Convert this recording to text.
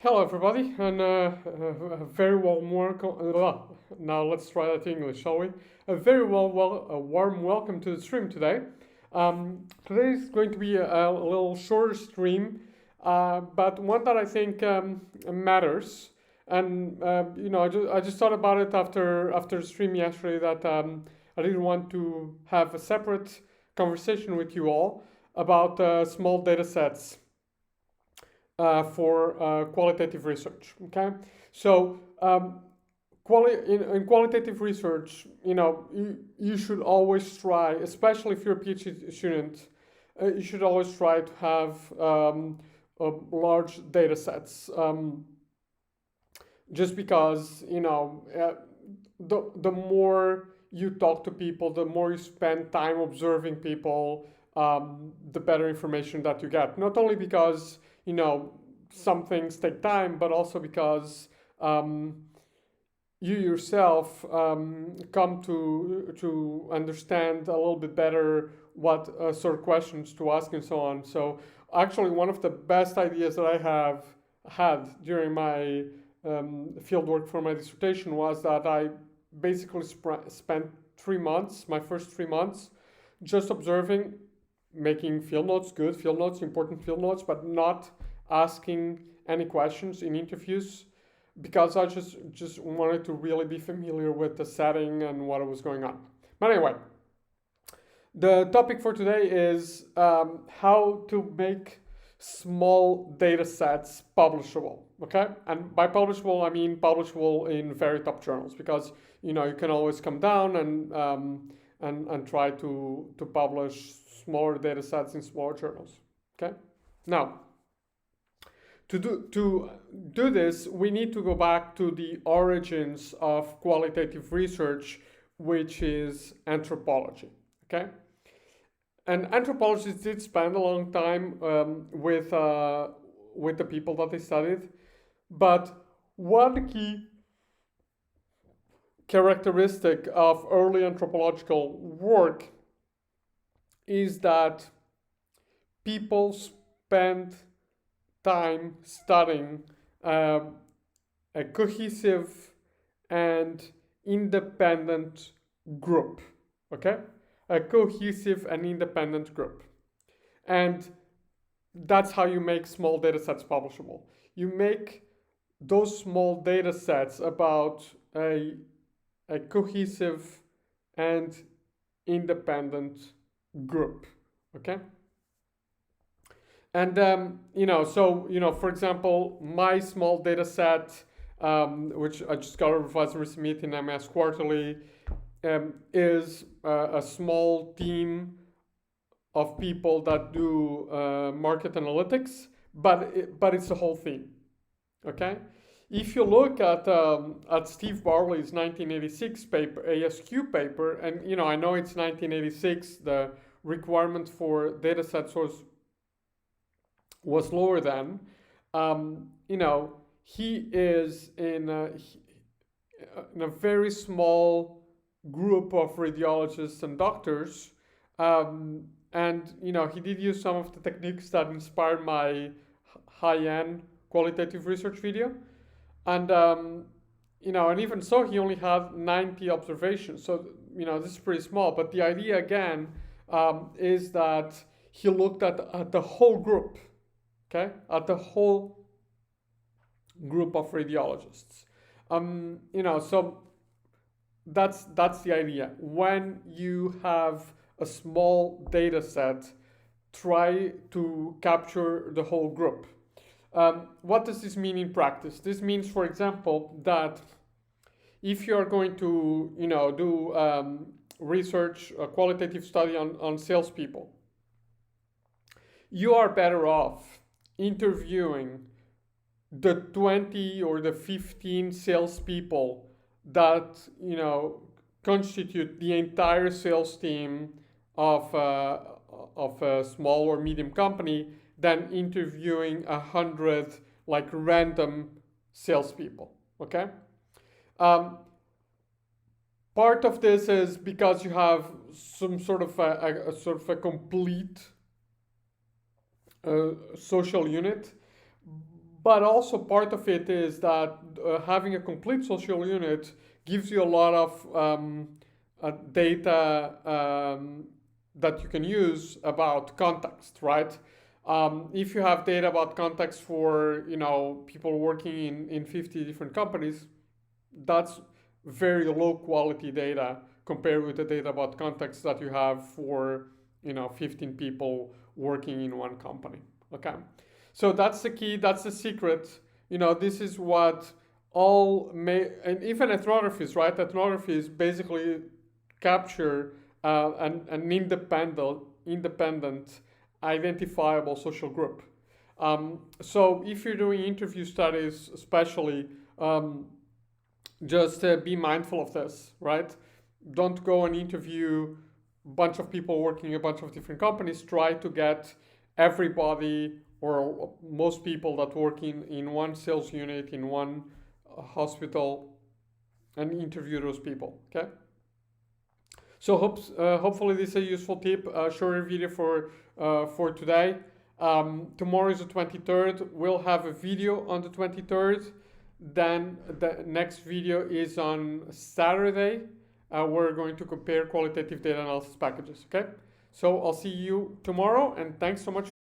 Hello, everybody, and a very warm welcome. Now let's try that in English, shall we? A warm welcome to the stream today. Today is going to be a little shorter stream, but one that I think matters. And I just thought about it after the stream yesterday that I didn't want to have a separate conversation with you all about small data sets for qualitative research. Okay, so in qualitative research, you should always try, especially if you're a PhD student, you should always try to have large data sets. Just because the more you talk to people, the more you spend time observing people, the better information that you get. Not only because some things take time, but also because you yourself come to understand a little bit better what sort of questions to ask and so on. So actually, one of the best ideas that I have had during my field work for my dissertation was that I basically spent 3 months, my first 3 months, just observing, making field notes, good field notes, important field notes, but not asking any questions in interviews because I just wanted to really be familiar with the setting and what was going on. But anyway, the topic for today is how to make small data sets publishable. Okay, and by publishable I mean publishable in very top journals, because you can always come down and try to publish smaller data sets in smaller journals. Okay, now to do this, we need to go back to the origins of qualitative research, which is anthropology. Okay, and anthropologists did spend a long time with the people that they studied, but one key characteristic of early anthropological work is that people spend time studying a cohesive and independent group. Okay, a cohesive and independent group, and that's how you make small data sets publishable. You make those small data sets about a cohesive and independent group. Okay, and for example, my small data set, which I just got a revised submit in MS Quarterly, is a small team of people that do market analytics, but it's the whole thing. Okay, if you look at Steve Barley's 1986 paper, ASQ paper, and I know it's 1986, the requirement for data sets was lower then. He is in a very small group of radiologists and doctors, and he did use some of the techniques that inspired my high-end qualitative research video, and and even so, he only had 90 observations. So this is pretty small. But the idea again is that he looked at the whole group. Okay, at the whole group of radiologists. So that's the idea. When you have a small data set, try to capture the whole group. What does this mean in practice? This means, for example, that if you are going to do research, a qualitative study on salespeople, you are better off interviewing the 20 or the 15 salespeople that constitute the entire sales team of a small or medium company than interviewing 100 like random salespeople. Okay. Part of this is because you have some sort of a complete social unit, But also part of it is that having a complete social unit gives you a lot of data that you can use about context, right? If you have data about context for people working in 50 different companies, that's very low quality data compared with the data about context that you have for 15 people working in one company. Okay, so that's the key, that's the secret. This is what and even ethnographies, right? Ethnographies basically capture an independent identifiable social group. So if you're doing interview studies especially, just be mindful of this, right? Don't go and interview a bunch of people working in a bunch of different companies. Try to get everybody or most people that work in one sales unit, in one hospital, and interview those people, okay? So hopefully this is a useful tip, shorter video for today. Tomorrow is the 23rd. We'll have a video on the 23rd. Then the next video is on Saturday. We're going to compare qualitative data analysis packages, okay? So I'll see you tomorrow, and thanks so much.